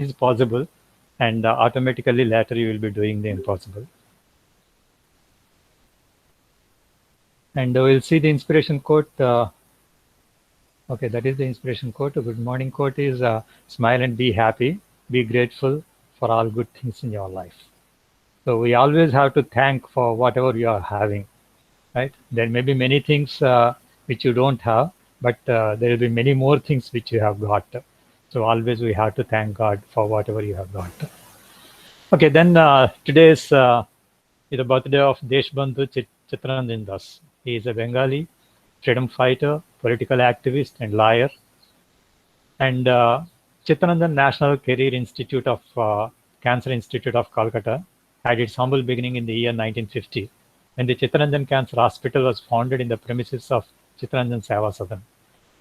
is possible, and automatically later you will be doing the impossible. And we'll see the inspiration quote. Okay, that is the inspiration quote. A good morning quote is smile and be happy, be grateful for all good things in your life. So we always have to thank for whatever you are having, right? There may be many things which you don't have, but there will be many more things which you have got. So always we have to thank God for whatever you have got. Okay, then today is the birthday of Deshbandhu Chittaranjan Das. He is a Bengali freedom fighter, political activist, and lawyer. And Chittaranjan National Career Institute of Cancer Institute of Calcutta had its humble beginning in the year 1950, when the Chittaranjan Cancer Hospital was founded in the premises of Chittaranjan Seva Sadan.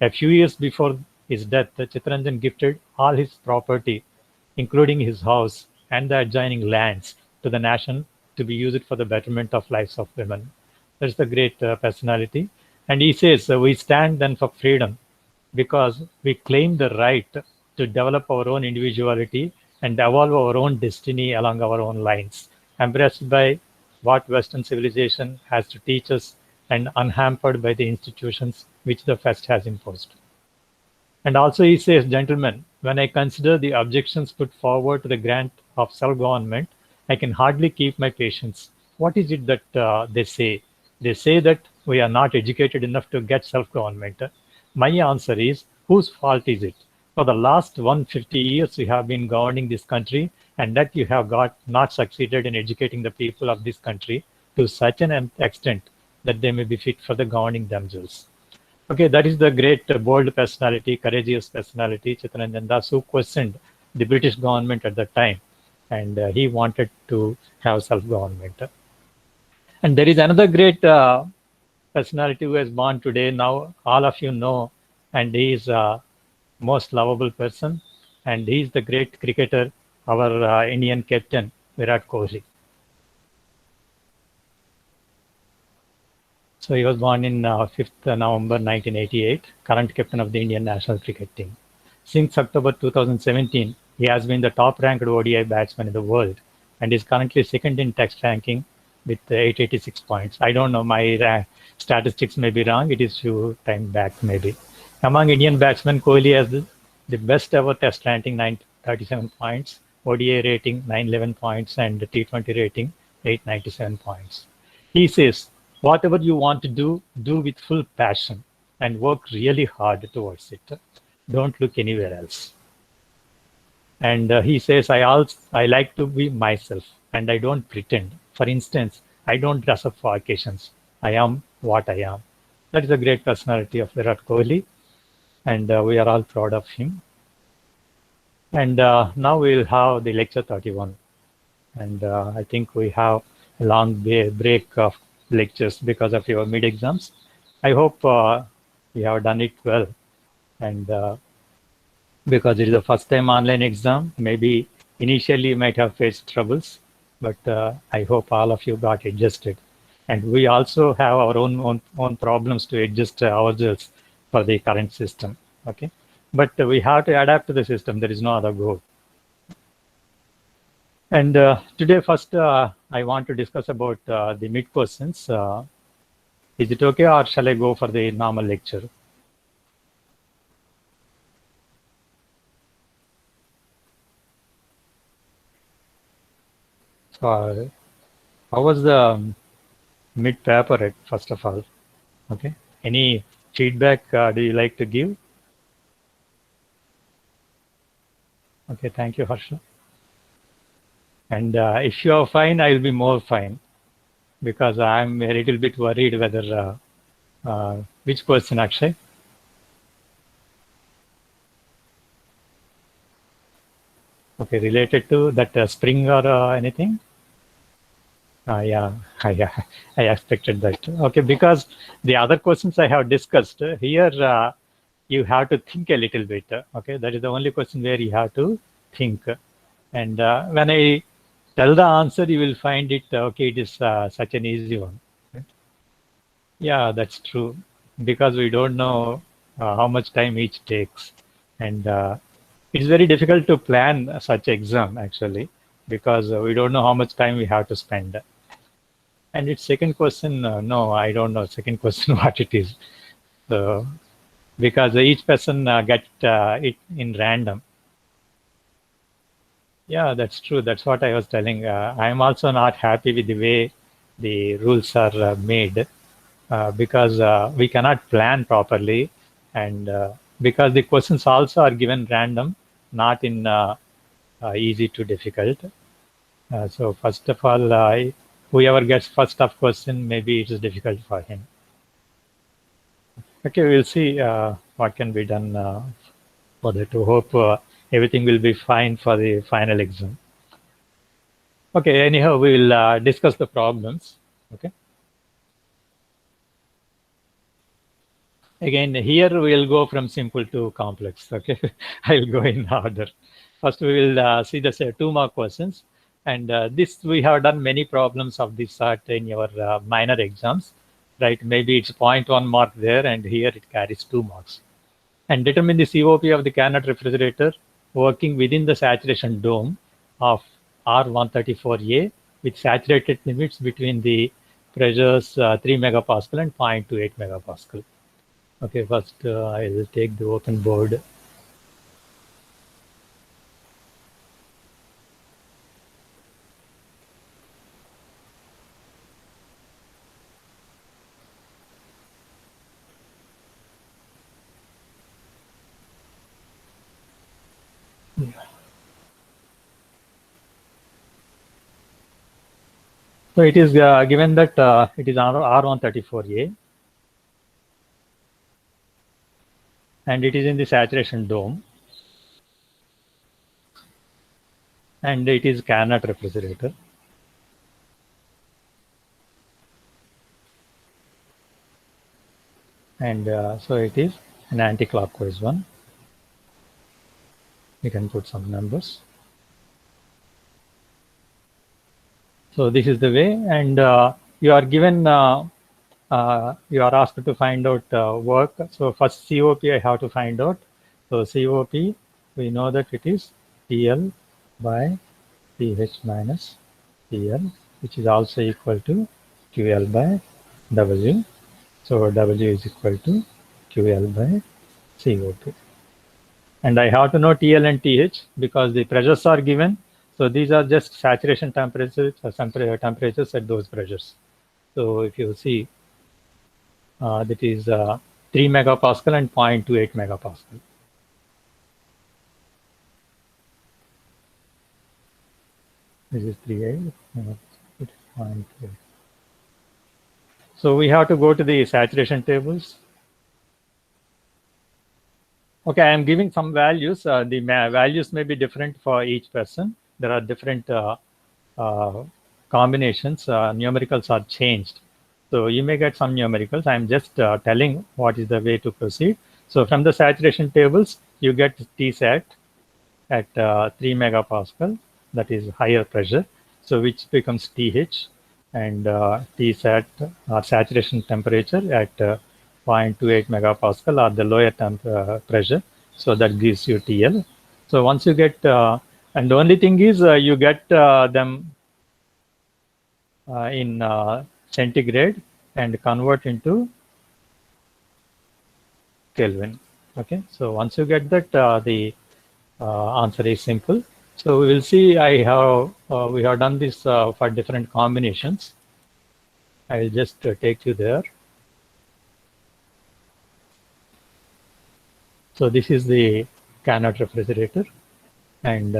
A few years before his death, Chittaranjan gifted all his property, including his house and the adjoining lands, to the nation to be used for the betterment of lives of women. That's the great personality. And he says, we stand then for freedom because we claim the right to develop our own individuality and evolve our own destiny along our own lines, embraced by what Western civilization has to teach us and unhampered by the institutions which the West has imposed. And also he says, gentlemen, when I consider the objections put forward to the grant of self-government, I can hardly keep my patience. What is it that they say? They say that we are not educated enough to get self-government. My answer is, whose fault is it? For the last 150 years, we have been governing this country, and that you have got not succeeded in educating the people of this country to such an extent that they may be fit for the governing themselves. Okay, that is the great bold personality, courageous personality, Chittaranjan Das, who questioned the British government at that time, and he wanted to have self-government. And there is another great personality who is born today. Now all of you know, and he is most lovable person, and he is the great cricketer, our Indian captain Virat Kohli. So he was born in 5th November 1988, current captain of the Indian national cricket team. Since October 2017, he has been the top-ranked ODI batsman in the world and is currently second in Test ranking with 886 points. I don't know, my statistics may be wrong. It is few time back maybe. Among Indian batsmen, Kohli has the best ever Test ranking 937 points, ODI rating 911 points, and T20 rating 897 points. He says, whatever you want to do, do with full passion and work really hard towards it. Don't look anywhere else. And he says, I like to be myself and I don't pretend. For instance, I don't dress up for occasions. I am what I am. That is a great personality of Virat Kohli, and we are all proud of him. And now we'll have the lecture 31. And I think we have a long break of lectures because of your mid exams. I hope you have done it well. And because it is the first time online exam, maybe initially you might have faced troubles, but I hope all of you got adjusted. And we also have our own problems to adjust ourselves for the current system. Okay, but we have to adapt to the system. There is no other goal. And today, first, I want to discuss about the mid questions. Is it okay, or shall I go for the normal lecture? So, how was the mid paper, first of all? Okay. Any feedback do you like to give? Okay, thank you, Harsha. And if you are fine, I will be more fine, because I'm a little bit worried whether which question, Akshay? Okay, related to that spring or anything? Yeah, I expected that. Okay, because the other questions I have discussed here, you have to think a little bit. Okay, that is the only question where you have to think. And when I tell the answer, you will find it, okay, it is such an easy one. Right? Yeah, that's true. Because we don't know how much time each takes. And It's very difficult to plan such exam actually, because we don't know how much time we have to spend. And its second question, no, I don't know second question what it is. So because each person get it in random. Yeah, that's true. That's what I was telling. I'm also not happy with the way the rules are made, because we cannot plan properly, and because the questions also are given random, not in easy to difficult. So first of all, whoever gets first tough question, maybe it is difficult for him. Okay, we'll see what can be done for that. To hope everything will be fine for the final exam. Okay, anyhow, we will discuss the problems. Okay. Again, here we'll go from simple to complex. Okay, I'll go in order. First, we will see the 2 mark questions, and this we have done many problems of this sort in your minor exams, right? Maybe it's 0.1 mark there, and here it carries 2 marks. And determine the COP of the Carnot refrigerator working within the saturation dome of R134A with saturated limits between the pressures 3 megapascal and 0.28 megapascal. Okay, first I will take the open board. Yeah. So it is given that it is R134A and it is in the saturation dome and it is Carnot refrigerator. And so it is an anti-clockwise one. We can put some numbers. So this is the way, and you are given, you are asked to find out work. So first COP I have to find out. So COP, we know that it is TL by TH minus TL, which is also equal to QL by W. So W is equal to QL by COP. And I have to know TL and TH because the pressures are given. So these are just saturation temperatures, temperatures at those pressures. So if you see, that is 3 megapascal and 0.28 megapascal. This is 3A, 0.28. So we have to go to the saturation tables. Okay, I am giving some values. The values may be different for each person. There are different combinations. Numericals are changed. So you may get some numericals. I'm just telling what is the way to proceed. So from the saturation tables, you get Tsat at 3 megapascal, that is higher pressure. So which becomes TH, and Tsat or saturation temperature at 0.28 megapascal or the lower pressure. So that gives you TL. So once you get, and the only thing is you get them in centigrade and convert into Kelvin. Okay, so once you get that, the answer is simple. So we will see. I have we have done this for different combinations. I will just take you there. So this is the Carnot refrigerator, and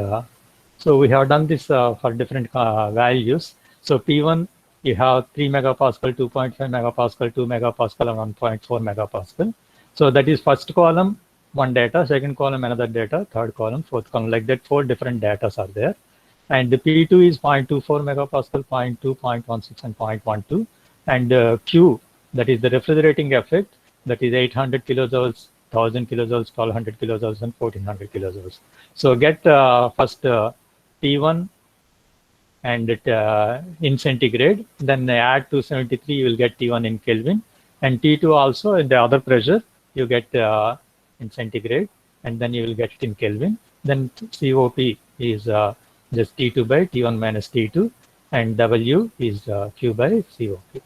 so we have done this for different values. So P1, you have 3 megapascal, 2.5 megapascal, 2 megapascal, and 1.4 megapascal. So that is first column, one data, second column, another data, third column, fourth column, like that, 4 different data are there. And the P2 is 0.24 megapascal, 0.2, 0.16, and 0.12. And Q, that is the refrigerating effect, that is 800 kilojoules, 1000 kilojoules, 1200 kilojoules, and 1400 kilojoules. So get first T1 and it, in centigrade, then add 273, you will get T1 in Kelvin, and T2 also in the other pressure, you get in centigrade, and then you will get it in Kelvin. then COP is just T2 by T1 minus T2, and W is Q by COP.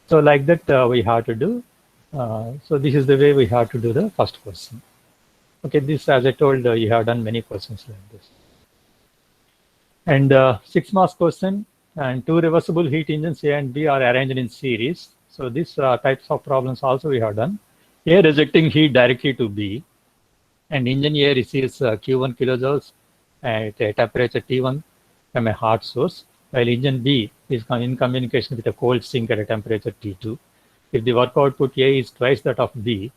So like that we have to do. So this is the way we have to do the first question. Okay, this, as I told, you have done many questions like this. And 6 marks question, and two reversible heat engines A and B are arranged in series. So these types of problems also we have done. A rejecting heat directly to B, and engine A receives Q1 kilojoules at a temperature T1 from a hot source, while engine B is in communication with a cold sink at a temperature T2. If the work output A is twice that of B,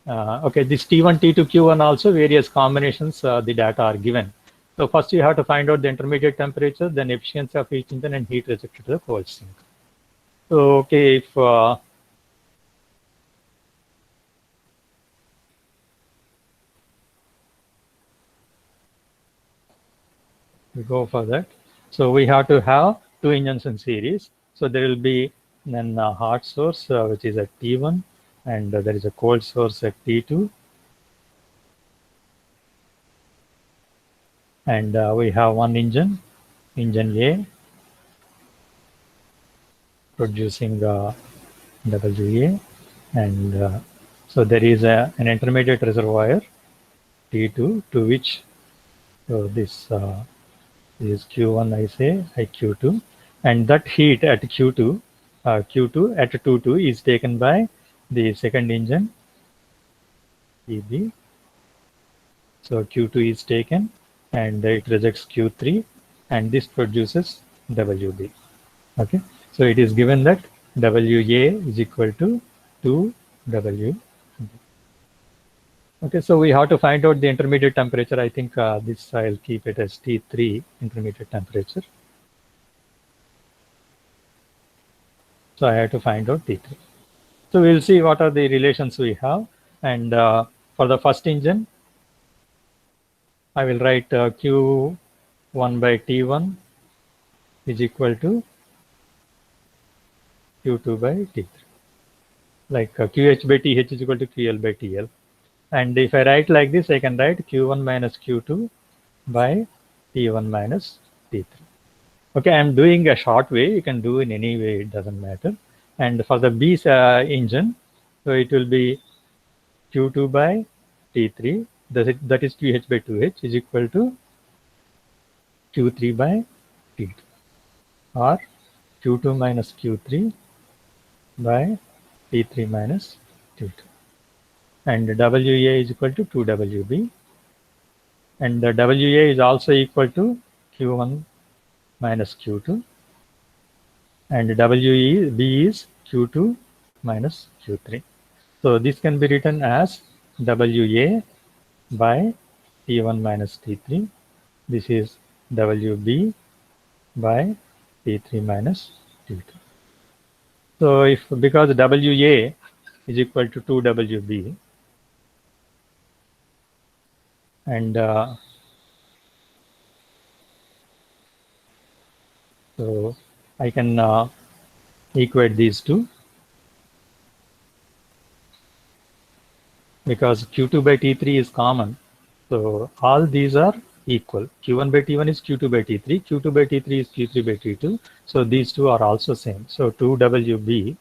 okay, this T1, T2, Q1 also various combinations, the data are given. So first you have to find out the intermediate temperature, then efficiency of each engine and heat rejected to the cold sink. So, okay, if we go for that. So we have to have two engines in series. So there will be then a hot source, which is at T1, and there is a cold source at T2. And we have one engine A, producing WA, and so there is an intermediate reservoir T2, to which this is Q1, I say, Q2, and that heat at Q2 at 22 is taken by the second engine EB. So Q2 is taken and it rejects Q3, and this produces WB. Okay, so it is given that WA is equal to 2W. Okay, so we have to find out the intermediate temperature. I think this I'll keep it as T3, intermediate temperature. So I have to find out T3. So we'll see what are the relations we have. And for the first engine, I will write Q1 by T1 is equal to Q2 by T3. Like QH by TH is equal to QL by TL. And if I write like this, I can write Q1 minus Q2 by T1 minus T3. Okay, I'm doing a short way. You can do in any way, it doesn't matter. And for the B engine, so it will be Q2 by T3, that is QH by 2H, is equal to Q3 by T2, or Q2 minus Q3 by T3 minus T2. And WA is equal to 2WB. And the WA is also equal to Q1 minus Q2. And WB is Q2 minus Q3. So this can be written as WA by T1 minus T3. This is WB by T3 minus T2. So if, because WA is equal to 2WB, and so I can equate these two, because Q2 by T3 is common. So all these are equal. Q1 by T1 is Q2 by T3, Q2 by T3 is Q3 by T2. So these two are also same. So 2WB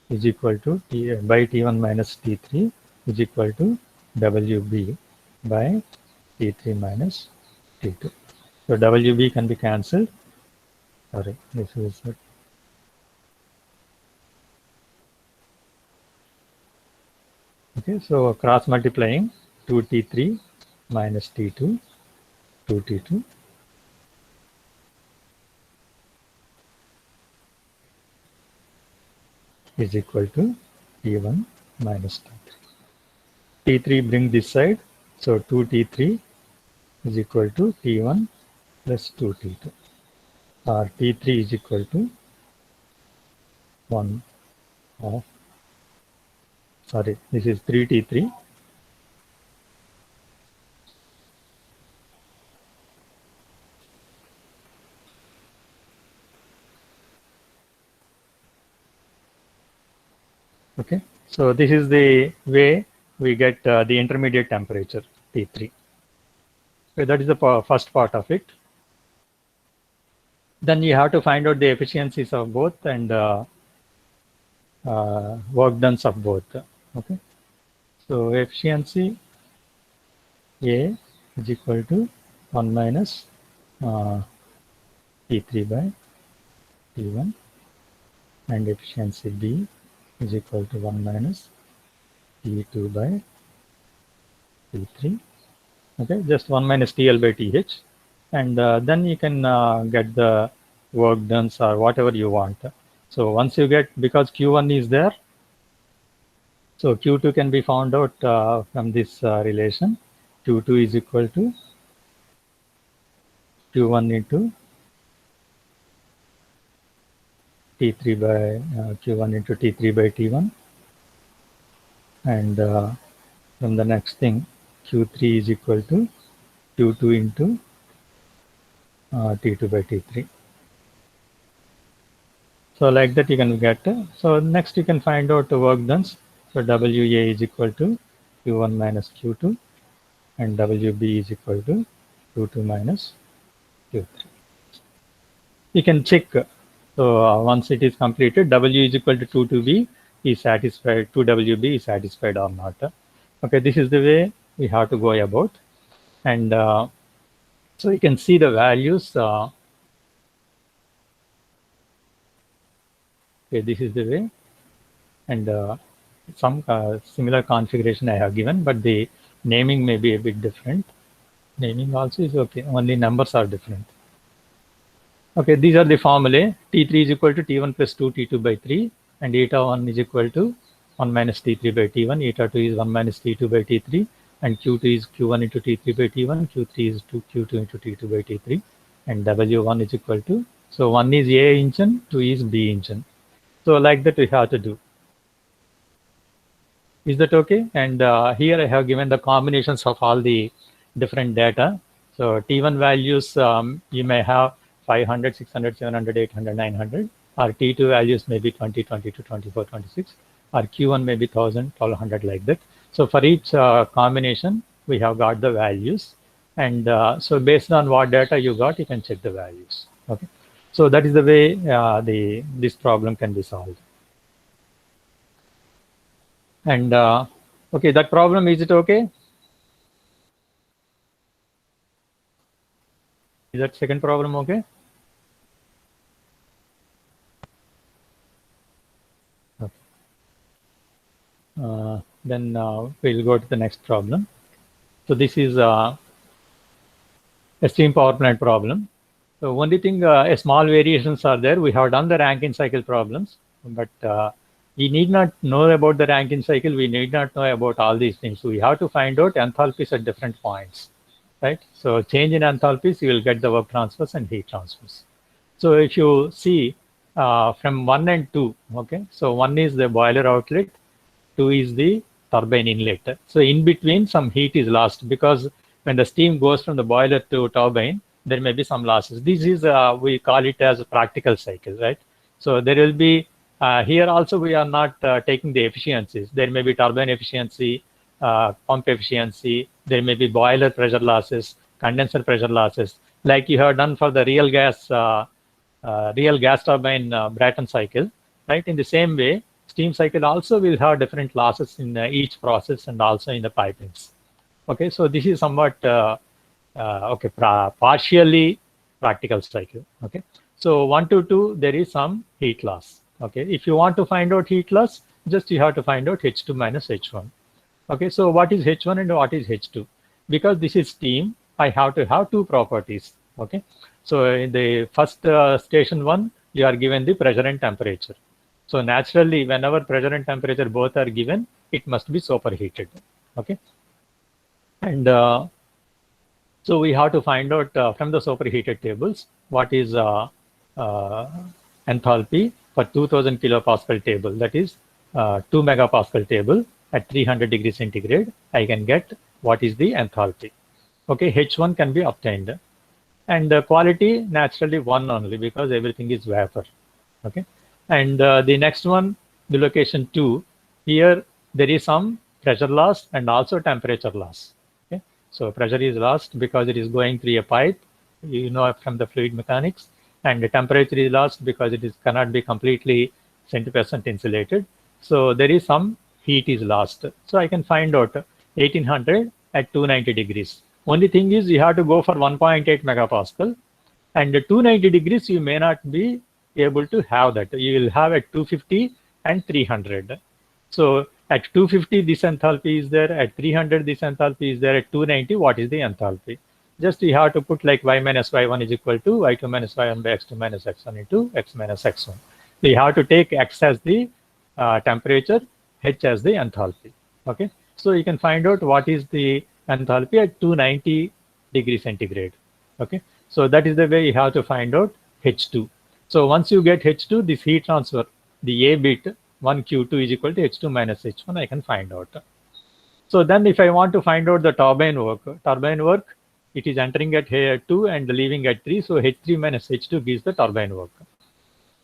is equal to T by T1 minus T3 is equal to WB by T3 minus T2. So WB can be cancelled. Sorry, this is it. Okay, so cross multiplying 2T3 minus T2, 2T2 is equal to T1 minus T3. T3 bring this side, so 2T3 is equal to T1 plus 2T2, or T3 is equal to 1 of, sorry, this is 3T3. Okay, so this is the way we get the intermediate temperature, T3. Okay, that is the first part of it. Then you have to find out the efficiencies of both and work done of both. Okay, so efficiency A is equal to 1 minus T3 by T1, and efficiency B is equal to 1 minus T2 by T3. Okay, just 1 minus TL by TH, and then you can get the work done or whatever you want. So once you get, because Q1 is there, so Q2 can be found out from this relation. Q2 is equal to Q1 into T3 by Q1 into T3 by T1, and from the next thing, Q3 is equal to Q2 into T2 by T3. So like that you can get. So next you can find out the work done. So WA is equal to Q1 minus Q2, and WB is equal to Q2 minus Q3. You can check. So once it is completed, W is equal to 2B is satisfied, 2WB is satisfied or not. Okay, this is the way we have to go about. And so you can see the values. Okay, this is the way. And some similar configuration I have given, but the naming may be a bit different. Naming also is okay, only numbers are different. Okay, these are the formulae. T3 is equal to T1 plus 2 T2 by 3, and eta 1 is equal to 1 minus T3 by T1, eta 2 is 1 minus T2 by T3, and Q2 is Q1 into T3 by T1, Q3 is Q2 into T2 by T3, and W1 is equal to, so 1 is A engine, 2 is B engine. So like that we have to do. Is that okay? And here I have given the combinations of all the different data. So T1 values, you may have 500, 600, 700, 800, 900, or T2 values may be 20, 22, 24, 26, or Q1 may be 1000, 1200, like that. So for each combination, we have got the values. And so based on what data you got, you can check the values. Okay. So that is the way this problem can be solved. And okay, that problem, is it okay? Is that second problem okay? Okay. Then we'll go to the next problem. So this is a steam power plant problem. So only thing, a small variations are there. We have done the Rankine cycle problems, but we need not know about the Rankine cycle. We need not know about all these things. So we have to find out enthalpies at different points, right? So change in enthalpies, you will get the work transfers and heat transfers. So if you see from 1 and 2, okay, so 1 is the boiler outlet, 2 is the turbine inlet. So in between, some heat is lost, because when the steam goes from the boiler to turbine, there may be some losses. This is, we call it as a practical cycle, right? So there will be, here also we are not taking the efficiencies. There may be turbine efficiency, pump efficiency, there may be boiler pressure losses, condenser pressure losses, like you have done for the real gas turbine Brayton cycle, right? In the same way, steam cycle also will have different losses in each process and also in the pipings. Okay, so this is somewhat okay, partially practical cycle. Okay, so 1 to 2, there is some heat loss. Okay, if you want to find out heat loss, just you have to find out H2 minus H1. Okay, so what is H1 and what is H2? Because this is steam, I have to have two properties. Okay, so in the first station 1, you are given the pressure and temperature. So naturally, whenever pressure and temperature both are given, it must be superheated. Okay, and so we have to find out from the superheated tables what is enthalpy for 2000 kilopascal table, that is 2 megapascal table at 300 degrees centigrade. I can get what is the enthalpy. Okay, H1 can be obtained, and the quality naturally 1 only, because everything is vapor. Okay, and the next one, the location 2, here there is some pressure loss and also temperature loss. Okay, So pressure is lost because it is going through a pipe, you know, from the fluid mechanics, and the temperature is lost because it is cannot be completely 70% insulated. So there is some heat is lost. So I can find out 1800 at 290 degrees. Only thing is you have to go for 1.8 megapascal, and 290 degrees you may not be able to have that. You will have at 250 and 300. So at 250 this enthalpy is there, at 300 this enthalpy is there, at 290 what is the enthalpy? Just you have to put like y minus y1 is equal to y2 minus y1 by x2 minus x1 into x minus x1. So you have to take x as the temperature, h as the enthalpy. Okay, so you can find out what is the enthalpy at 290 degrees centigrade. Okay, so that is the way you have to find out H2. So once you get H2, this heat transfer, the A bit 1Q2 is equal to H2 minus H1, I can find out. So then if I want to find out the turbine work, it is entering at here 2 and leaving at 3. So H3 minus H2 gives the turbine work.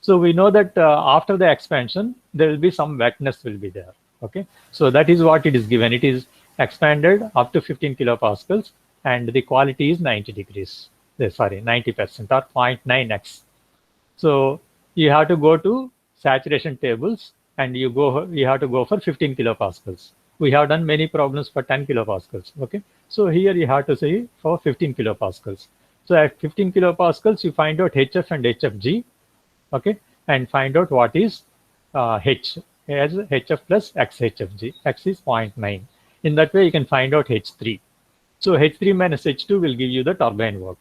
So we know that after the expansion, there will be some wetness will be there. Okay, so that is what it is given. It is expanded up to 15 kilopascals and the quality is 90 degrees. Sorry, 90% or 0.9x. So you have to go to saturation tables and you have to go for 15 kilopascals. We have done many problems for 10 kilopascals. Okay, so here you have to say for 15 kilopascals. So at 15 kilopascals, you find out HF and HFG. Okay, and find out what is H as HF plus XHFG. X is 0.9. In that way, you can find out H3. So H3 minus H2 will give you the turbine work.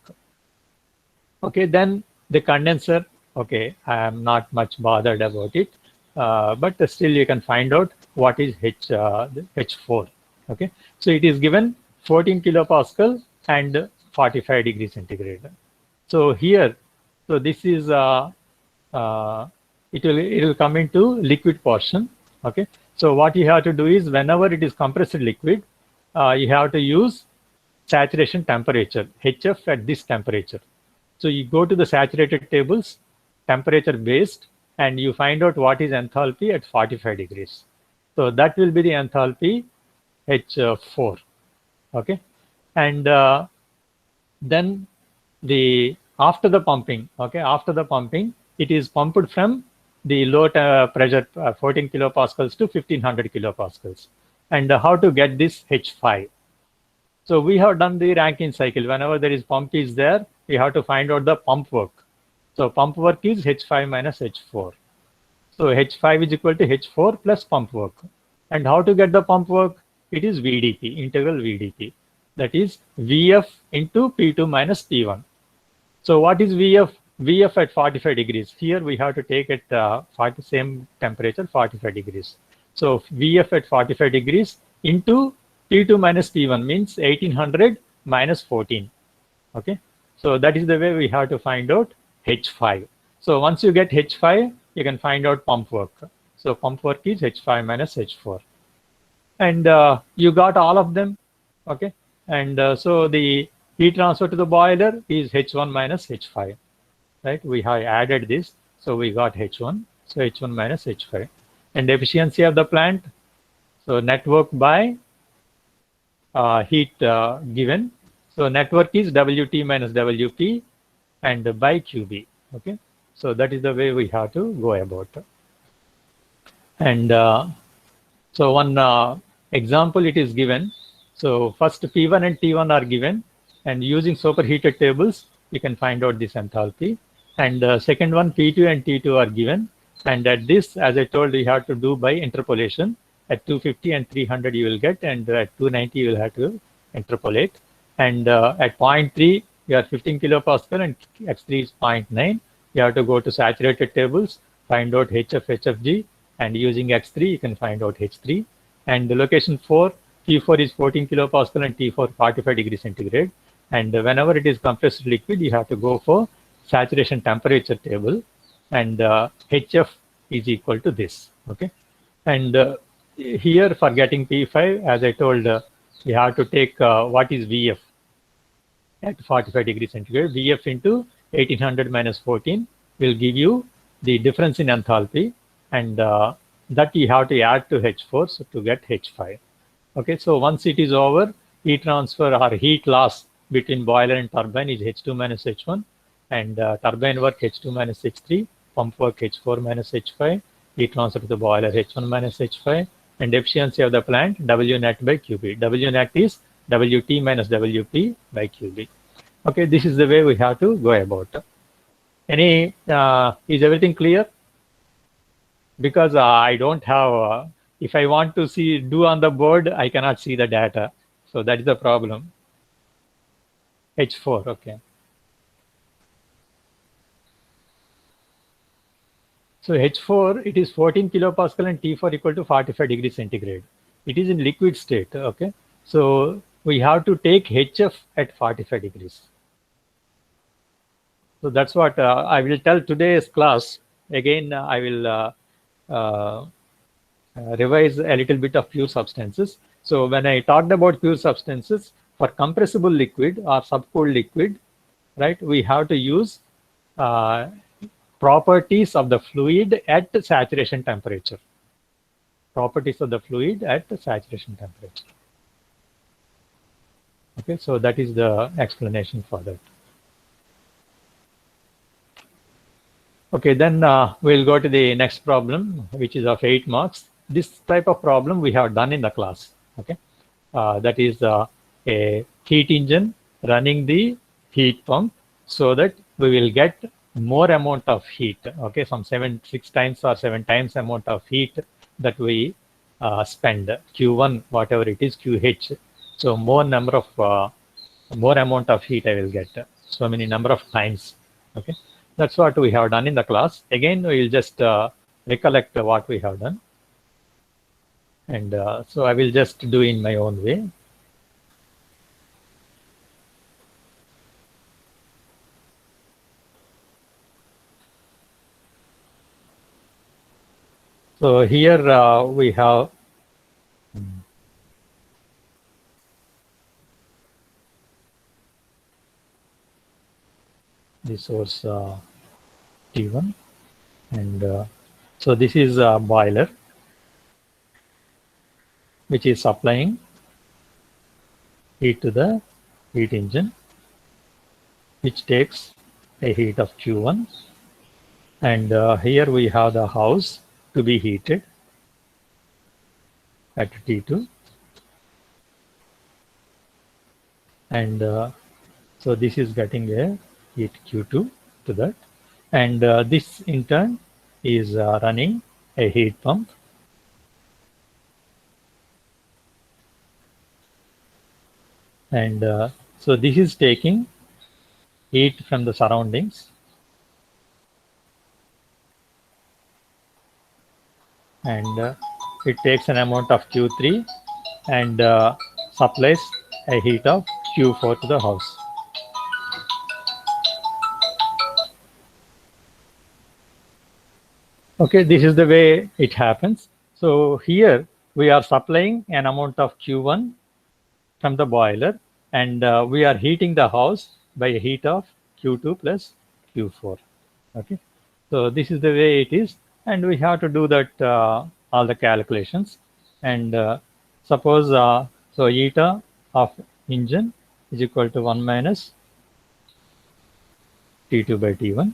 Okay, then the condenser. Okay, I am not much bothered about it, but still you can find out what is H4. Okay, so it is given 14 kilopascal and 45 degrees centigrade. So here, so this is it will come into liquid portion. Okay, so what you have to do is whenever it is compressed liquid, you have to use saturation temperature, HF at this temperature. So you go to the saturated tables, temperature based, and you find out what is enthalpy at 45 degrees. So that will be the enthalpy H4. Okay, and then after the pumping, okay, after the pumping, it is pumped from the low pressure 14 kilopascals to 1500 kilopascals. And how to get this H5? So we have done the Rankine cycle. Whenever there is pump is there, we have to find out the pump work. So pump work is H5 minus H4. So H5 is equal to H4 plus pump work. And how to get the pump work? It is VDP, integral VDP. That is VF into P2 minus P1. So what is VF? VF at 45 degrees. Here we have to take it same temperature, 45 degrees. So VF at 45 degrees into P2 minus P1 means 1800 minus 14. Okay, so that is the way we have to find out H5. So once you get H5, you can find out pump work. So pump work is H5 minus H4. And you got all of them. Okay, and so the heat transfer to the boiler is H1 minus H5. Right, we have added this, so we got H1. So H1 minus H5. And efficiency of the plant, so network by heat given. So network is WT minus WP and by QB. Okay, so that is the way we have to go about. And so one example it is given. So first P1 and T1 are given, and using superheated tables, you can find out this enthalpy. And second one, P2 and T2 are given. And at this, as I told, you have to do by interpolation. At 250 and 300 you will get, and at 290 you will have to interpolate. And at 0.3, you are 15 kilopascal and X3 is 0.9. You have to go to saturated tables, find out HF, HFG, and using X3, you can find out H3. And the location 4, T4 is 14 kilopascal and T4 45 degrees centigrade. And whenever it is compressed liquid, you have to go for saturation temperature table, and HF is equal to this. Okay, and here for getting P5, as I told, you have to take what is VF at 45 degrees centigrade. VF into 1800 minus 14 will give you the difference in enthalpy, and that you have to add to H4 so to get H5. Okay, so once it is over, heat transfer or heat loss between boiler and turbine is H2 minus H1, and turbine work H2 minus H3, pump work H4 minus H5, heat transfer to the boiler H1 minus H5, and efficiency of the plant W net by QB. W net is WT minus WP by QB. Okay, this is the way we have to go about. Is everything clear? Because I don't have, if I want to do on the board, I cannot see the data. So that is the problem. H4, okay. So H4, it is 14 kilopascal and T4 equal to 45 degrees centigrade. It is in liquid state, okay. So we have to take HF at 45 degrees. So that's what I will tell today's class. Again, I will revise a little bit of pure substances. So when I talked about pure substances, for compressible liquid or subcooled liquid, right, we have to use properties of the fluid at saturation temperature. Properties of the fluid at saturation temperature. Okay, so that is the explanation for that. Okay, then we'll go to the next problem, which is of 8 marks. This type of problem we have done in the class. Okay, that is a heat engine running the heat pump so that we will get more amount of heat. Okay, some 6 times or 7 times amount of heat that we spend. Q1, whatever it is, QH. So more number of more amount of heat I will get. So many number of times. Okay. That's what we have done in the class. Again, we will just recollect what we have done. And so I will just do in my own way. So here we have the source T1, and so this is a boiler which is supplying heat to the heat engine, which takes a heat of Q1, and here we have the house to be heated at T2, and so this is getting a heat Q2 to that, and this in turn is running a heat pump, and so this is taking heat from the surroundings, and it takes an amount of Q3 and supplies a heat of Q4 to the house. Okay, this is the way it happens. So here we are supplying an amount of Q1 from the boiler, and we are heating the house by a heat of Q2 plus Q4. Okay, so this is the way it is, and we have to do that all the calculations. And suppose so eta of engine is equal to 1 minus T2 by T1,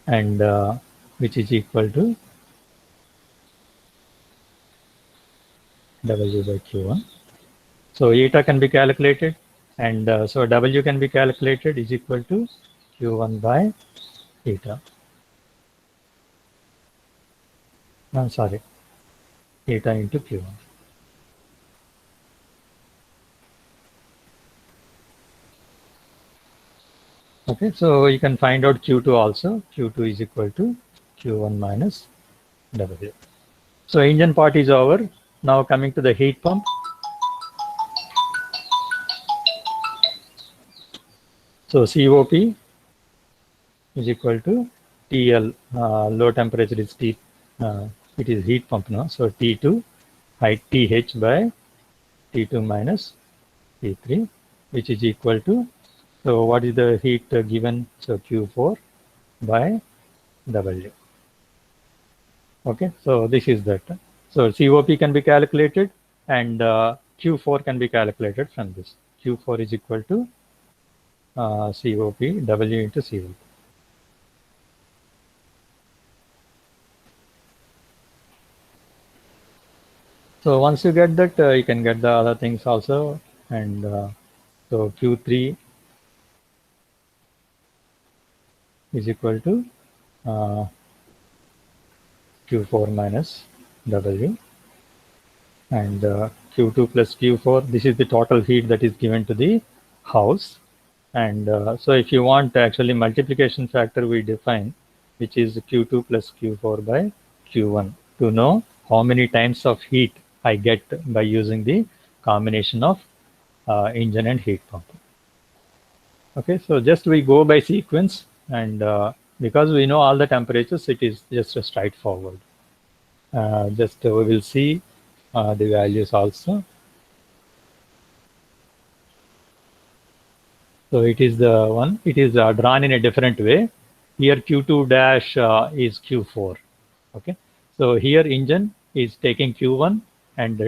and which is equal to W by Q1. So eta can be calculated, and so W can be calculated is equal to Q1 by eta. I'm sorry, eta into Q1. Okay, so you can find out Q2 also. Q2 is equal to Q1 minus W. So engine part is over. Now coming to the heat pump. So COP is equal to TL, low temperature is T, it is heat pump now. So T2 height TH by T2 minus T3, which is equal to, so what is the heat given? So Q4 by W. Okay, so this is that. So COP can be calculated, and Q4 can be calculated from this. Q4 is equal to COP W into COP. So once you get that, you can get the other things also. And so Q3 is equal to Q4 minus W. And Q2 plus Q4, this is the total heat that is given to the house. And so if you want actually multiplication factor, we define, which is Q2 plus Q4 by Q1 to know how many times of heat I get by using the combination of engine and heat pump. Okay, so just we go by sequence, and because we know all the temperatures, it is just a straightforward. We will see the values also. So it is the one, it is drawn in a different way. Here Q2 dash is Q4. Okay, so here engine is taking Q1 and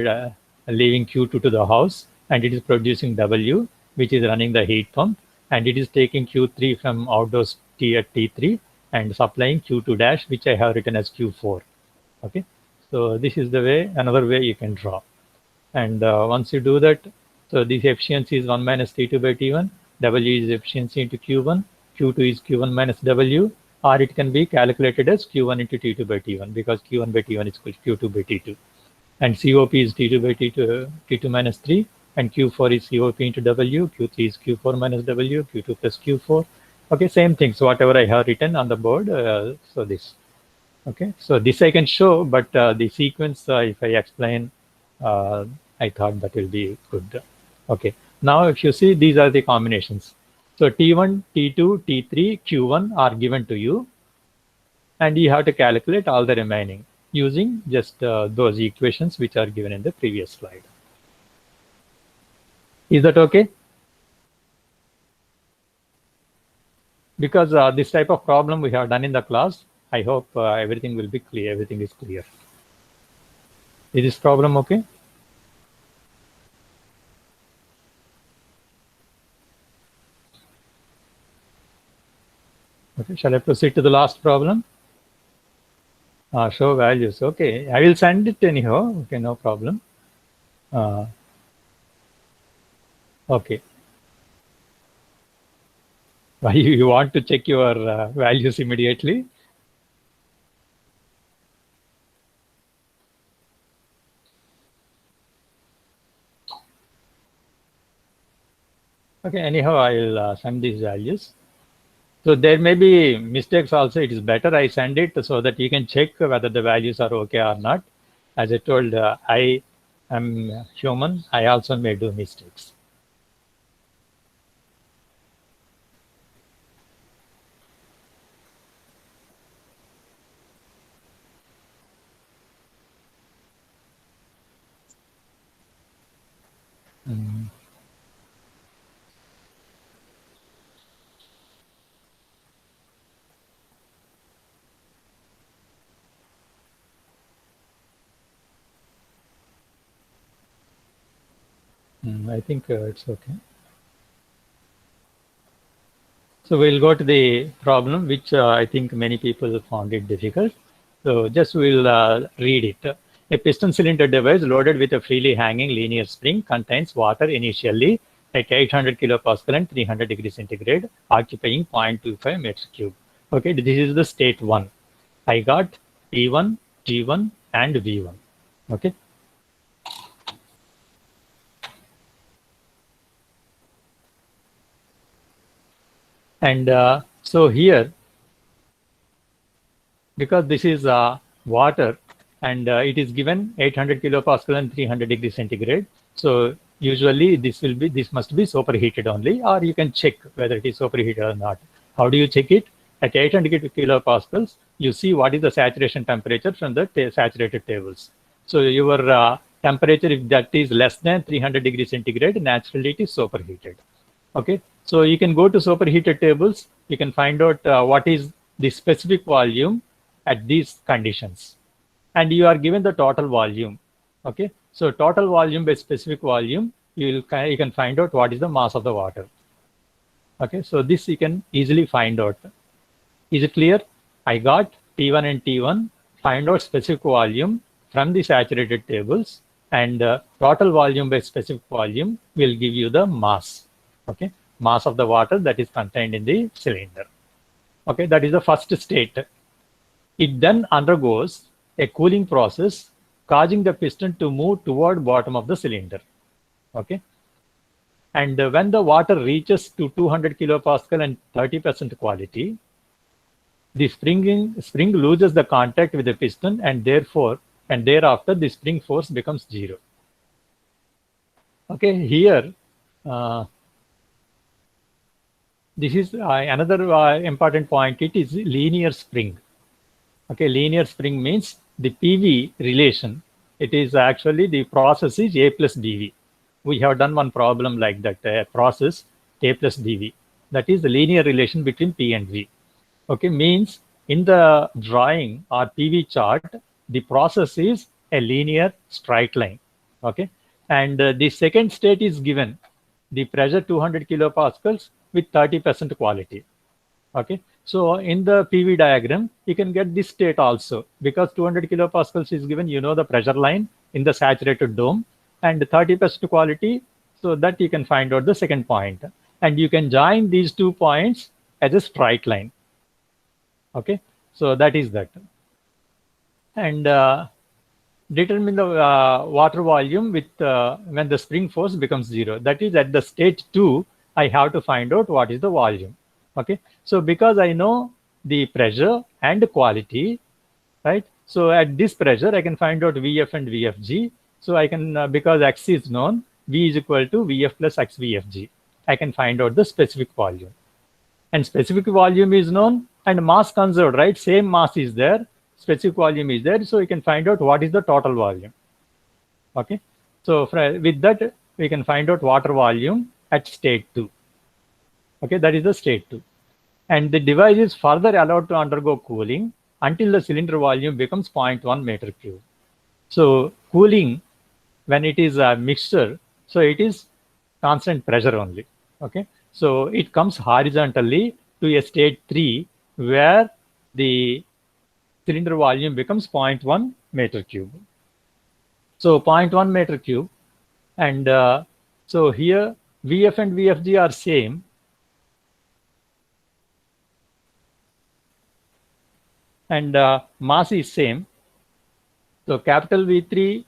leaving Q2 to the house, and it is producing W, which is running the heat pump, and it is taking Q3 from outdoors T at T3 and supplying Q2 dash, which I have written as Q4. Okay, so this is the way, another way you can draw. And once you do that, so this efficiency is 1 minus T2 by T1, W is efficiency into Q1, Q2 is Q1 minus W, or it can be calculated as Q1 into T2 by T1, because Q1 by T1 is equal to Q2 by T2. And COP is T2 by T2, T2 minus 3, and Q4 is COP into W, Q3 is Q4 minus W, Q2 plus Q4. Okay, same thing. So whatever I have written on the board, so this. Okay, so this I can show, but the sequence, if I explain, I thought that will be good. Okay, now if you see, these are the combinations. So T1, T2, T3, Q1 are given to you, and you have to calculate all the remaining using just those equations which are given in the previous slide. Is that okay? Because this type of problem we have done in the class, I hope everything will be clear, everything is clear. Is this problem okay? Okay, shall I proceed to the last problem? Show values. Okay, I will send it anyhow. Okay, no problem. Okay. Why you want to check your values immediately? Okay, anyhow, I'll send these values. So there may be mistakes also. It is better I send it so that you can check whether the values are okay or not. As I told, I am human. I also may do mistakes. I think it's okay. So we'll go to the problem, which I think many people found it difficult. So just we'll read it. A piston cylinder device loaded with a freely hanging linear spring contains water initially at 800 kilopascal and 300 degrees centigrade, occupying 0.25 meters cube. Okay, this is the state 1. I got P1, G1, and V1. Okay. And so here, because this is water, and it is given 800 kilopascal and 300 degrees centigrade. So usually this must be superheated only, or you can check whether it is superheated or not. How do you check it? At 800 kilopascals, you see what is the saturation temperature from the saturated tables. So your temperature, if that is less than 300 degrees centigrade, naturally it is superheated. Okay, so you can go to superheated tables. You can find out what is the specific volume at these conditions, and you are given the total volume. Okay, So total volume by specific volume, you can find out what is the mass of the water. Okay, so this you can easily find out. Is it clear? I got T1 and T1, find out specific volume from the saturated tables, and total volume by specific volume will give you the mass. Okay, mass of the water that is contained in the cylinder. Okay, that is the first state. It then undergoes a cooling process, causing the piston to move toward bottom of the cylinder. Okay, and when the water reaches to 200 kilopascal and 30% quality, the spring loses the contact with the piston, and thereafter the spring force becomes 0. Okay, here this is another important point. It is linear spring. Okay, linear spring means the PV relation. It is actually the process is A plus dV. We have done one problem like that, process A plus dV. That is the linear relation between P and V. Okay, means in the drawing or PV chart, the process is a linear straight line. Okay, and the second state is given, the pressure 200 kilopascals with 30% quality. Okay, so in the PV diagram, you can get this state also, because 200 kilopascals is given, you know, the pressure line in the saturated dome, and 30% quality, so that you can find out the second point. And you can join these 2 points as a straight line. Okay, so that is that. And determine the water volume with when the spring force becomes 0. That is at the stage 2, I have to find out what is the volume. Okay, so because I know the pressure and quality, right? So at this pressure, I can find out Vf and Vfg. So I can, because X is known, V is equal to Vf plus X Vfg. I can find out the specific volume. And specific volume is known, and mass conserved, right? Same mass is there, specific volume is there. So you can find out what is the total volume. Okay, so with that, we can find out water volume at state 2. Okay, that is the state 2. And the device is further allowed to undergo cooling until the cylinder volume becomes 0.1 meter cube. So cooling, when it is a mixture, so it is constant pressure only. Okay, so it comes horizontally to a state 3, where the cylinder volume becomes 0.1 meter cube. So 0.1 meter cube, and so here Vf and Vfg are same. And mass is same. So capital V3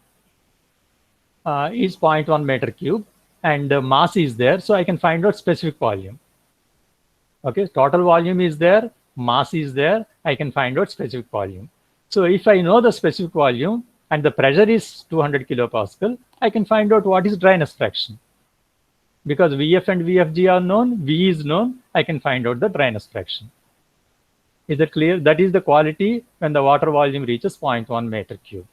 is 0.1 meter cube, and mass is there. So I can find out specific volume. Okay, total volume is there, mass is there, I can find out specific volume. So if I know the specific volume and the pressure is 200 kilopascal, I can find out what is dryness fraction. Because Vf and Vfg are known, V is known, I can find out the dryness fraction. Is that clear? That is the quality when the water volume reaches 0.1 meter cube.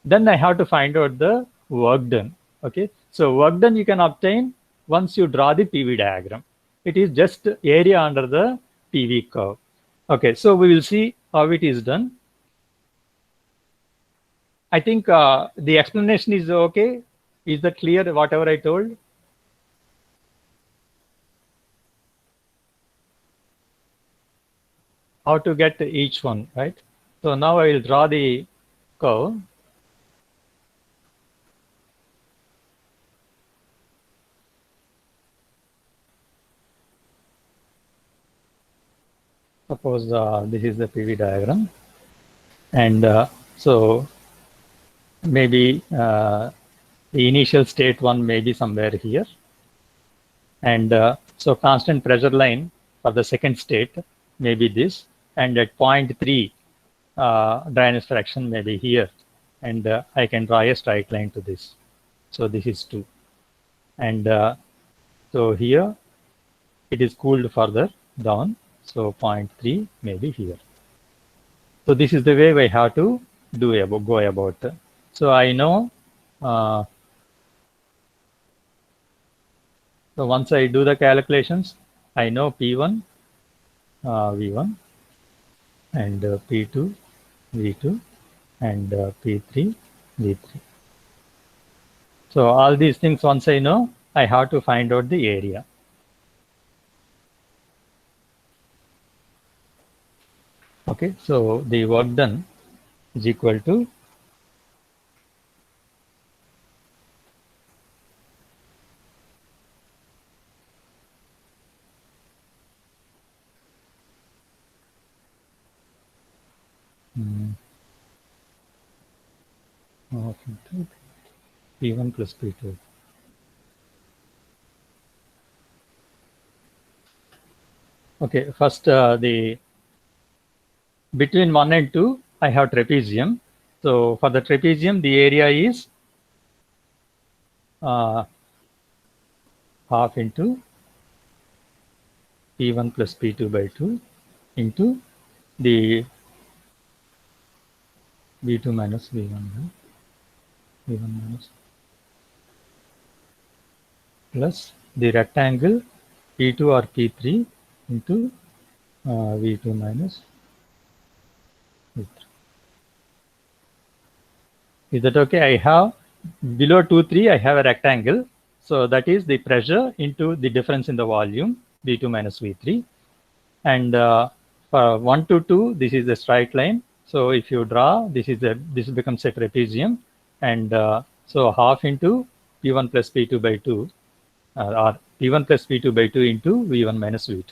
Then I have to find out the work done. Okay, so work done you can obtain once you draw the PV diagram. It is just area under the PV curve. Okay, so we will see how it is done. I think the explanation is okay. Is that clear, whatever I told? How to get each one, right? So now I will draw the curve. Suppose this is the PV diagram, and so maybe the initial state 1 may be somewhere here, and so constant pressure line for the second state may be this, and at 0.3 dryness fraction may be here, and I can draw a straight line to this. So this is 2, and so here it is cooled further down, so 0.3 may be here. So this is the way we have to go about. So I know, so once I do the calculations, I know P1, V1, and P2, V2, and P3, V3. So all these things, once I know, I have to find out the area. Okay, so the work done is equal to half into P1 plus P2. Okay, first the between 1 and 2, I have trapezium. So for the trapezium, the area is half into P1 plus P2 by 2 into the V2 minus V1, V1 minus plus the rectangle P2 or P3 into V2 minus V3. Is that okay? I have below 2, 3, I have a rectangle. So that is the pressure into the difference in the volume, V2 minus V3. And for 1 to 2, this is a straight line. So if you draw, this becomes a trapezium. And so half into P1 plus P2 by 2, or P1 plus P2 by 2 into V1 minus V2.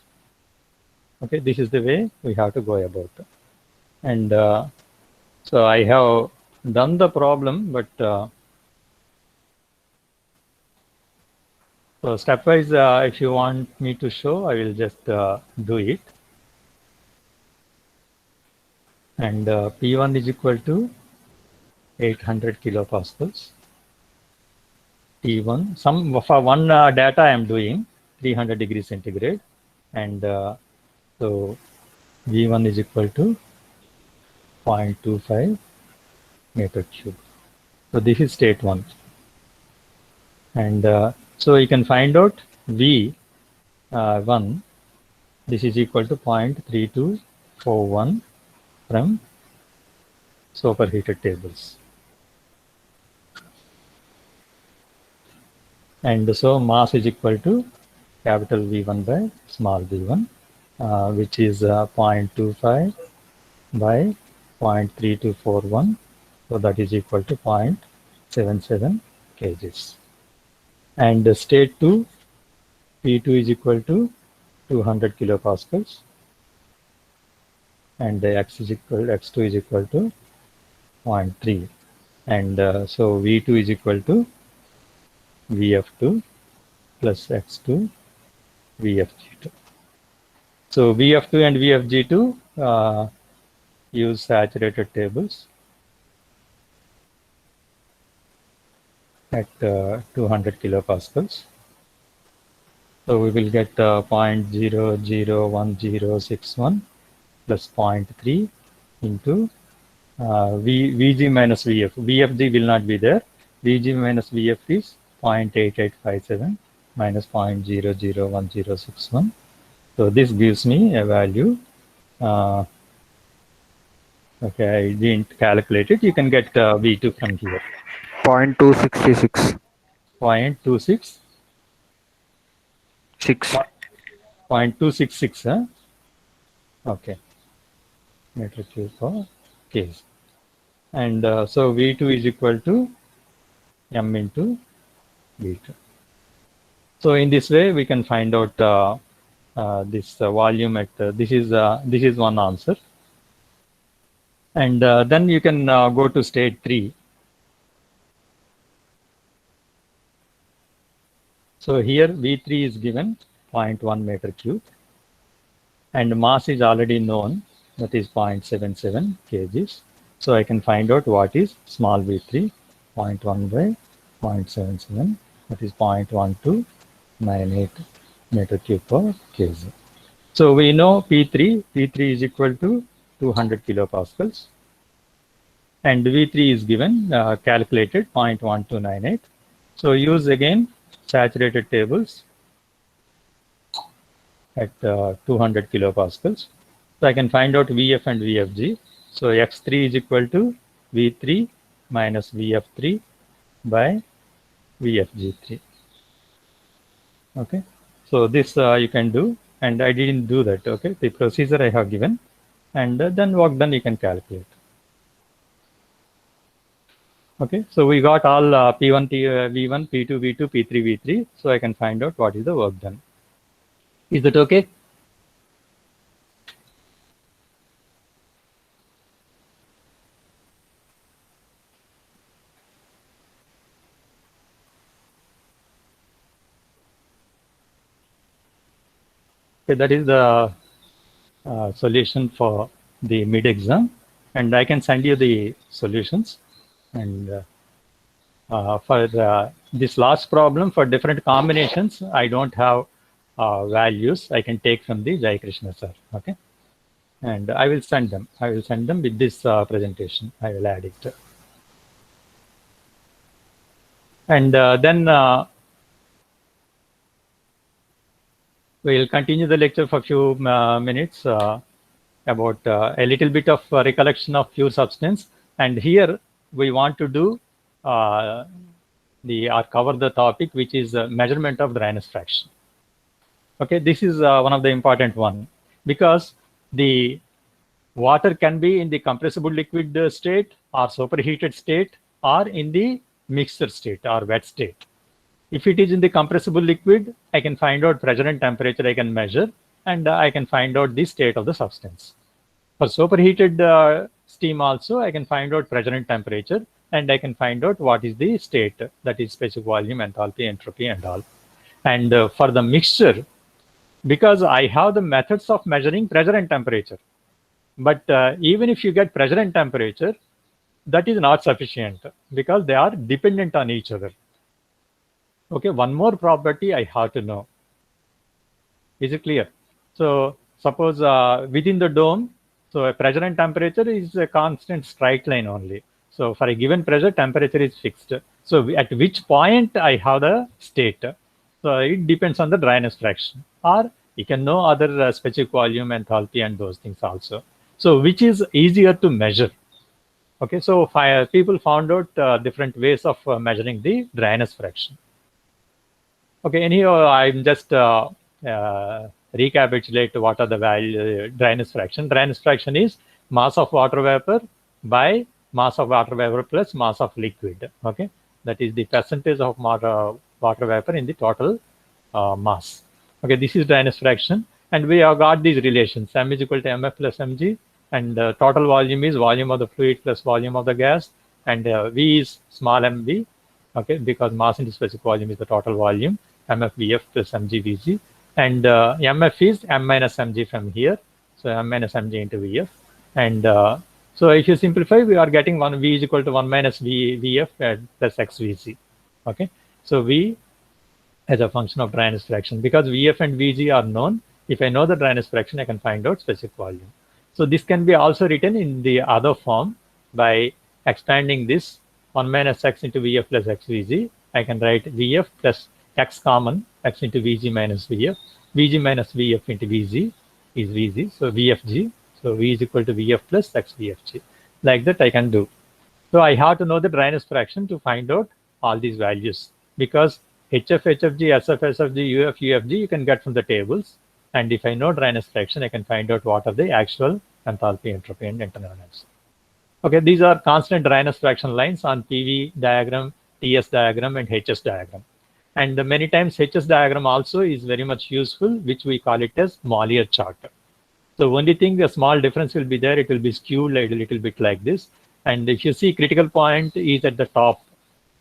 Okay, this is the way we have to go about it. And so I have done the problem, but so stepwise, if you want me to show, I will just do it. And P1 is equal to 800 kilopascals. T1, some for one data I am doing 300 degrees centigrade, and so V1 is equal to 0.25 meter cube. So this is state 1. And so you can find out V1, this is equal to 0.3241 from superheated tables. And so mass is equal to capital V1 by small v1, which is 0.25 by 0.3241. So that is equal to 0.77 kgs. And state 2, P2 is equal to 200 kilopascals. And X2 is equal to 0.3. And so V2 is equal to VF2 plus X2 VFG2. So VF2 and VFG2 use saturated tables at 200 kilopascals. So we will get 0.001061 plus 0.3 into VG minus VF. VFG will not be there. VG minus VF is 0.8857 minus 0.001061. So this gives me a value. Okay, I didn't calculate it. You can get V2 from here. 0.266. 0.26. 6. 0.266, huh? Okay. Meter cube per case. And so V2 is equal to M into V2. So in this way, we can find out this volume at this is one answer. And then you can go to state 3. So here V3 is given 0.1 meter cube, and mass is already known, that is 0.77 kgs. So I can find out what is small v3, 0.1 by 0.77, that is 0.1298 meter cube per kg. So we know P3 is equal to 200 kilopascals, and V3 is given, calculated 0.1298. So use again saturated tables at 200 kilopascals. So I can find out VF and VFG. So X3 is equal to V3 minus VF3 by VFG3. Okay, so this you can do, and I didn't do that. Okay, the procedure I have given, and then work done you can calculate. Okay, so we got all P1, V1, P2, V2, P3, V3. So I can find out what is the work done. Is that okay? Okay, that is the solution for the mid-exam, and I can send you the solutions. And for this last problem, for different combinations, I don't have values. I can take from the Jai Krishna sir. Okay, and I will send them. I will send them with this presentation. I will add it. And then we'll continue the lecture for a few minutes about a little bit of recollection of pure substance. And here we want to do or cover the topic, which is measurement of dryness fraction. Okay, this is one of the important one, because the water can be in the compressible liquid state or superheated state or in the mixture state or wet state. If it is in the compressible liquid, I can find out pressure and temperature I can measure, and I can find out the state of the substance. For superheated steam also, I can find out pressure and temperature, and I can find out what is the state, that is specific volume, enthalpy, entropy, and all. And for the mixture, because I have the methods of measuring pressure and temperature, but even if you get pressure and temperature, that is not sufficient because they are dependent on each other. Okay, one more property I have to know. Is it clear? So suppose within the dome, so pressure and temperature is a constant straight line only. So for a given pressure, temperature is fixed. So at which point I have the state. So it depends on the dryness fraction. Or you can know other specific volume, enthalpy, and those things also. So which is easier to measure? Okay, so people found out different ways of measuring the dryness fraction. Okay, anyhow, I'm just recapitulate what are the value dryness fraction. Dryness fraction is mass of water vapor by mass of water vapor plus mass of liquid. Okay, that is the percentage of water vapor in the total mass. Okay, this is dryness fraction, and we have got these relations. M is equal to mf plus mg, and total volume is volume of the fluid plus volume of the gas, and V is small mv. Okay, because mass into specific volume is the total volume. MF Vf plus mg Vg, and mf is m minus mg from here, so m minus mg into Vf, and so if you simplify, we are getting one V is equal to 1 minus Vf plus x Vg. Okay, so V as a function of dryness fraction, because Vf and Vg are known. If I know the dryness fraction, I can find out specific volume. So this can be also written in the other form by expanding this 1 minus x into Vf plus x Vg. I can write Vf plus x common, x into Vg minus Vf. Vg minus Vf into Vg is Vg, so Vfg. So V is equal to Vf plus x Vfg. Like that I can do. So I have to know the dryness fraction to find out all these values, because HF, HFG, SF, SFG, UF, UFG you can get from the tables. And if I know dryness fraction, I can find out what are the actual enthalpy, entropy, and internal energy. Okay, these are constant dryness fraction lines on PV diagram, TS diagram, and HS diagram. And many times HS diagram also is very much useful, which we call it as Mollier chart. So only thing, the small difference will be there. It will be skewed a little bit like this. And if you see, critical point is at the top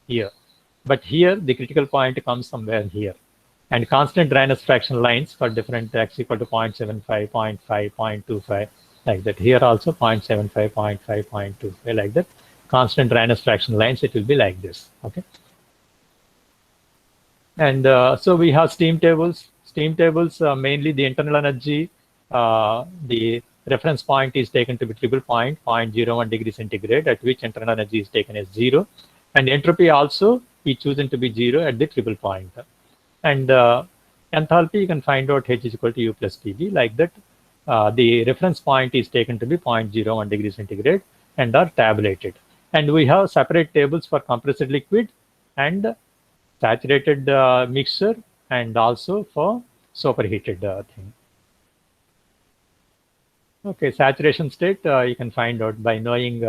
here. But here, the critical point comes somewhere here. And constant dryness fraction lines for different x equal to 0.75, 0.5, 0.25, like that. Here also 0.75, 0.5, 0.25, like that. Constant dryness fraction lines, it will be like this. Okay. And so we have steam tables. Steam tables, mainly the internal energy, the reference point is taken to be triple point, 0.01 degree centigrade, at which internal energy is taken as 0. And entropy also is chosen to be 0 at the triple point. And enthalpy, you can find out H is equal to U plus PV, like that. The reference point is taken to be 0.01 degree centigrade and are tabulated. And we have separate tables for compressed liquid and saturated mixture and also for superheated thing. Okay, saturation state you can find out by knowing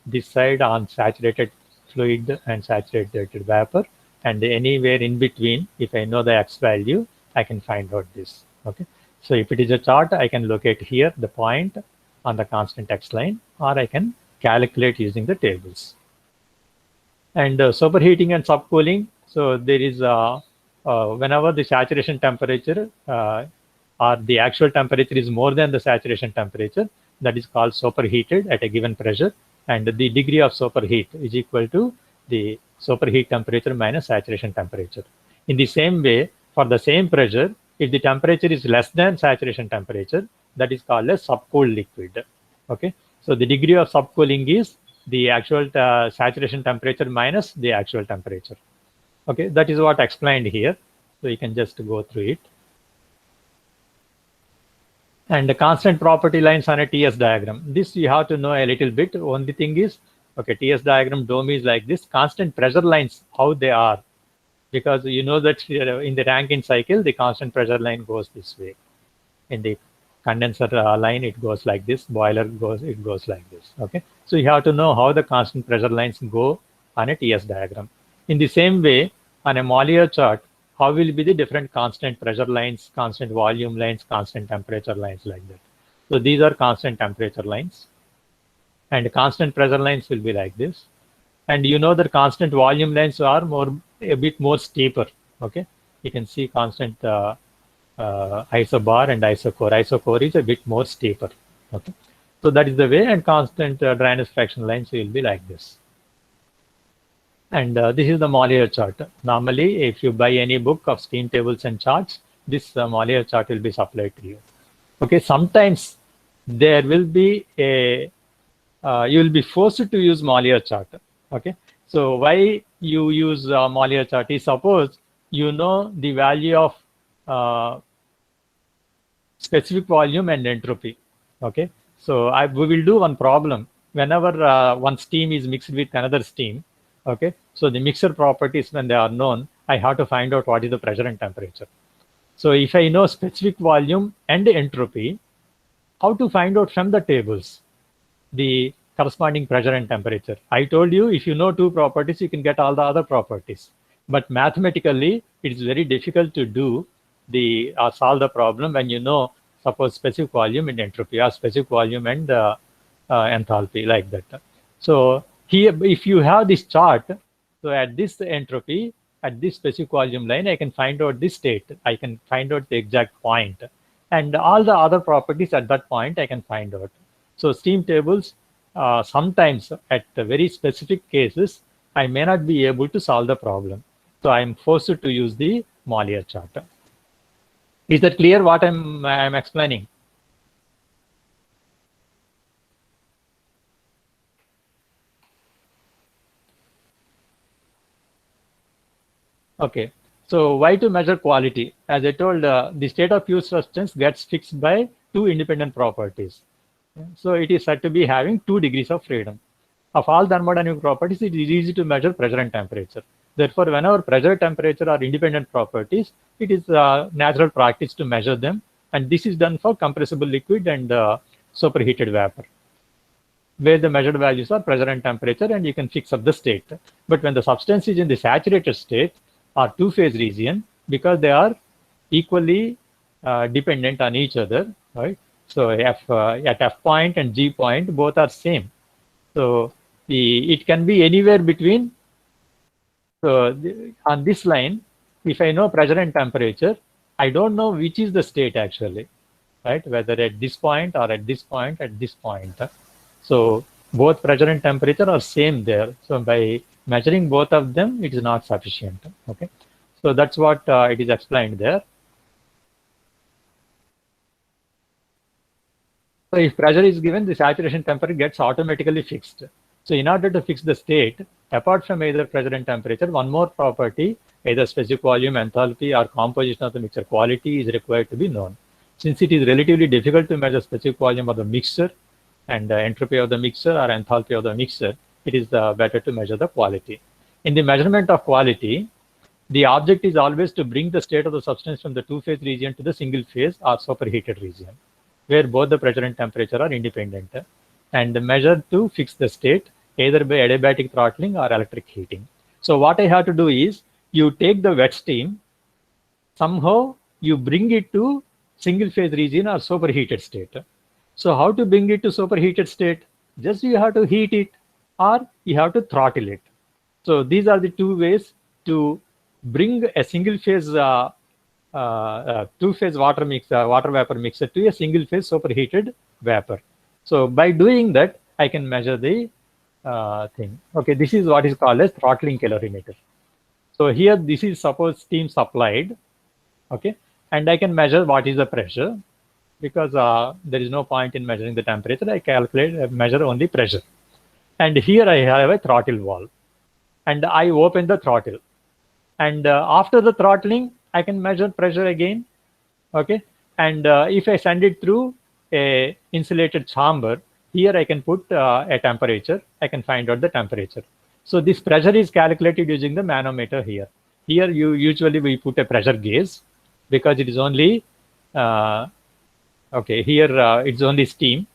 this side on saturated fluid and saturated vapor, and anywhere in between, if I know the x value, I can find out this. Okay, so if it is a chart, I can locate here the point on the constant x line, or I can calculate using the tables. And superheating and subcooling, so there is whenever the saturation temperature or the actual temperature is more than the saturation temperature, that is called superheated at a given pressure, and the degree of superheat is equal to the superheat temperature minus saturation temperature. In the same way, for the same pressure, if the temperature is less than saturation temperature, that is called a subcooled liquid. Okay, so the degree of subcooling is the actual saturation temperature minus the actual temperature. Okay, that is what explained here. So you can just go through it. And the constant property lines on a TS diagram. This you have to know a little bit. Only thing is, okay, TS diagram DOM is like this. Constant pressure lines, how they are. Because you know that in the Rankine cycle, the constant pressure line goes this way. In the condenser line, it goes like this. Boiler it goes like this. Okay, so you have to know how the constant pressure lines go on a TS diagram. In the same way, on a Mollier chart, how will be the different constant pressure lines, constant volume lines, constant temperature lines, like that. So these are constant temperature lines, and constant pressure lines will be like this. And you know that constant volume lines are a bit more steeper. Okay, you can see constant isobar and isocore. Isocore is a bit more steeper. Okay, so that is the way, and constant dryness fraction lines will be like this. And this is the Mollier chart. Normally, if you buy any book of steam tables and charts, this Mollier chart will be supplied to you. Okay, sometimes there will be a, you will be forced to use Mollier chart. Okay, so why you use Mollier chart is, suppose you know the value of specific volume and entropy. Okay, so we will do one problem. Whenever one steam is mixed with another steam, okay, so the mixer properties, when they are known, I have to find out what is the pressure and temperature. So if I know specific volume and entropy, how to find out from the tables the corresponding pressure and temperature? I told you, if you know two properties, you can get all the other properties. But mathematically, it is very difficult to do the solve the problem when you know, suppose, specific volume and entropy, or specific volume and enthalpy, like that. So here, if you have this chart, so at this entropy, at this specific volume line, I can find out this state. I can find out the exact point. And all the other properties at that point, I can find out. So steam tables, sometimes at the very specific cases, I may not be able to solve the problem. So I'm forced to use the Mollier chart. Is that clear what I'm explaining? Okay, so why to measure quality? As I told, the state of pure substance gets fixed by two independent properties. So it is said to be having 2 degrees of freedom. Of all thermodynamic properties, it is easy to measure pressure and temperature. Therefore, whenever pressure, temperature are independent properties, it is natural practice to measure them. And this is done for compressible liquid and superheated vapor, where the measured values are pressure and temperature, and you can fix up the state. But when the substance is in the saturated state or two-phase region, because they are equally dependent on each other, right? So at F point and G point, both are same. So it can be anywhere between. So on this line, if I know pressure and temperature, I don't know which is the state actually, right? Whether at this point or at this point, at this point. So both pressure and temperature are same there. So by measuring both of them, it is not sufficient. Okay, so that's what it is explained there. So if pressure is given, the saturation temperature gets automatically fixed. So in order to fix the state, apart from either pressure and temperature, one more property, either specific volume, enthalpy, or composition of the mixture quality is required to be known. Since it is relatively difficult to measure specific volume of the mixture and entropy of the mixture or enthalpy of the mixture, it is better to measure the quality. In the measurement of quality, The object is always to bring the state of the substance from the two-phase region to the single-phase or superheated region, where both the pressure and temperature are independent, and measure to fix the state either by adiabatic throttling or electric heating. So what I have to do is, you take the wet steam, somehow you bring it to single-phase region or superheated state. So how to bring it to superheated state? Just you have to heat it or you have to throttle it. So these are the two ways to bring a single-phase two-phase water vapor mixer to a single-phase superheated vapor. So by doing that, I can measure the thing. Okay, this is what is called as throttling calorimeter. So here, this is suppose steam supplied, okay, and I can measure what is the pressure, because there is no point in measuring the temperature. I measure only pressure. And here I have a throttle valve, and I open the throttle. And after the throttling, I can measure pressure again, okay. And if I send it through a insulated chamber, here I can put a temperature. I can find out the temperature. So this pressure is calculated using the manometer here. Here you usually we put a pressure gauge, because it is only okay. Here it's only steam.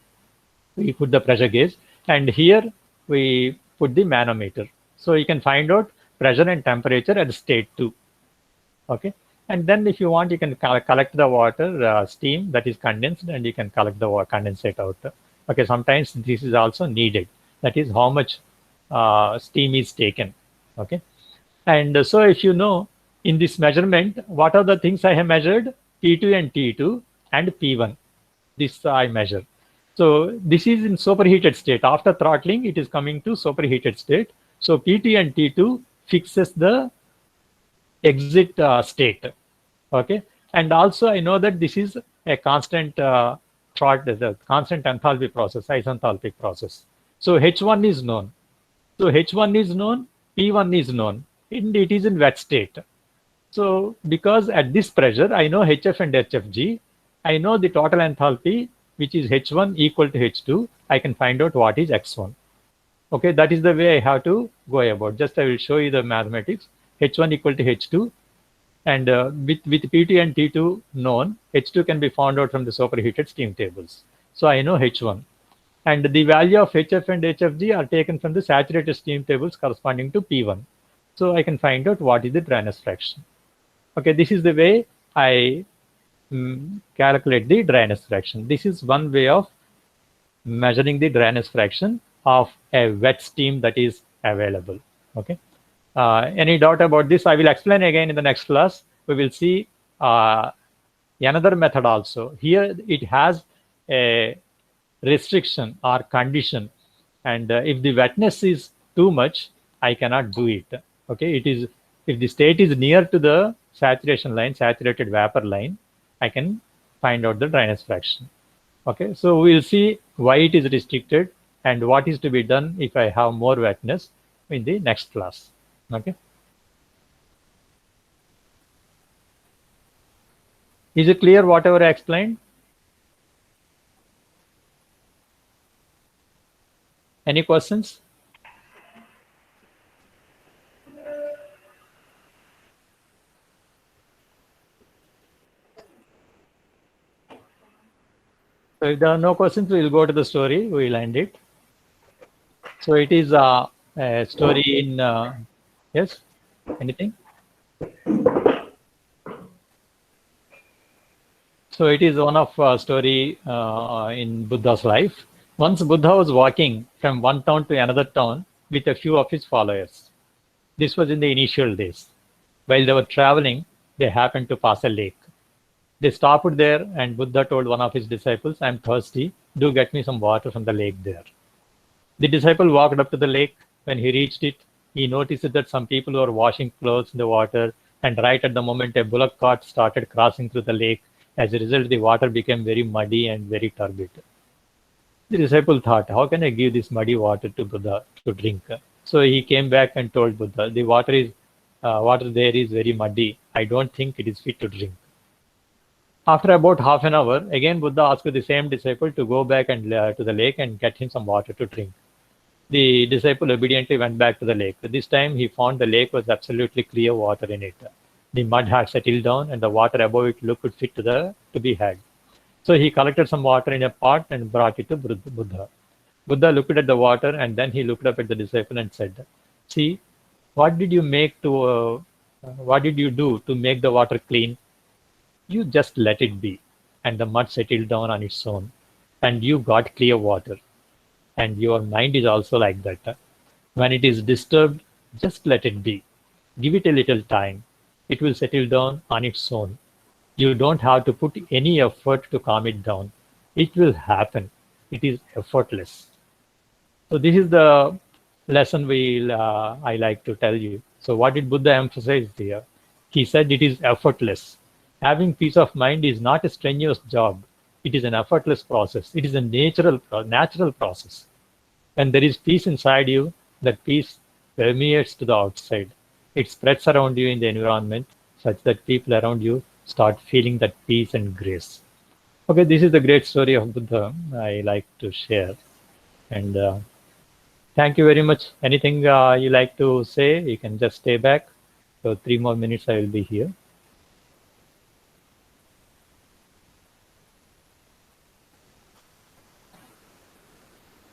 We put the pressure gauge, and here we put the manometer. So you can find out pressure and temperature at state 2. Okay, and then if you want, you can collect the water steam that is condensed, and you can collect the condensate out. Okay, sometimes this is also needed. That is how much steam is taken. Okay, and so if you know in this measurement, what are the things I have measured? P2 and T2 and P1. This I measure. So this is in superheated state. After throttling, it is coming to superheated state. So P2 and T2 fixes the exit state. Okay, and also I know that this is a constant the constant enthalpy process, isenthalpic process. So H1 is known. So H1 is known, P1 is known, and it is in wet state. So because at this pressure, I know HF and HFG, I know the total enthalpy, which is H1 equal to H2, I can find out what is X1. Okay, that is the way I have to go about. Just I will show you the mathematics. H1 equal to H2, and with P2 and T2 known, H2 can be found out from the superheated steam tables. So I know H1. And the value of HF and HFG are taken from the saturated steam tables corresponding to P1. So I can find out what is the dryness fraction. Okay, this is the way I calculate the dryness fraction. This is one way of measuring the dryness fraction of a wet steam that is available. Okay. Any doubt about this? I will explain again in the next class. We will see another method also. Here it has a restriction or condition, and if the wetness is too much, I cannot do it. Okay, it is if the state is near to the saturation line, saturated vapor line, I can find out the dryness fraction. Okay, so we'll see why it is restricted and what is to be done if I have more wetness in the next class. Okay. Is it clear whatever I explained? Any questions? So if there are no questions, we will go to the story. We will end it. So it is a story in, yes, anything? So it is one of story in Buddha's life. Once Buddha was walking from one town to another town with a few of his followers. This was in the initial days. While they were traveling, they happened to pass a lake. They stopped there, and Buddha told one of his disciples, "I am thirsty. Do get me some water from the lake there." The disciple walked up to the lake. When he reached it, he noticed that some people were washing clothes in the water, and right at the moment, a bullock cart started crossing through the lake. As a result, the water became very muddy and very turbid. The disciple thought, "How can I give this muddy water to Buddha to drink?" So he came back and told Buddha, "The water there is very muddy. I don't think it is fit to drink." After about half an hour, again Buddha asked the same disciple to go back and to the lake and get him some water to drink. The disciple obediently went back to the lake. This time he found the lake was absolutely clear water in it. The mud had settled down and the water above it looked fit to be had. So he collected some water in a pot and brought it to Buddha. Buddha looked at the water and then he looked up at the disciple and said, "See, what did you what did you do to make the water clean? You just let it be, and the mud settled down on its own, and you got clear water. And your mind is also like that. When it is disturbed, just let it be. Give it a little time. It will settle down on its own. You don't have to put any effort to calm it down. It will happen. It is effortless." So this is the lesson I like to tell you. So what did Buddha emphasize here? He said it is effortless. Having peace of mind is not a strenuous job. It is an effortless process. It is a natural process. When there is peace inside you, that peace permeates to the outside. It spreads around you in the environment such that people around you start feeling that peace and grace. Okay, this is the great story of Buddha I like to share. And thank you very much. Anything you like to say, you can just stay back. So 3 more minutes I will be here.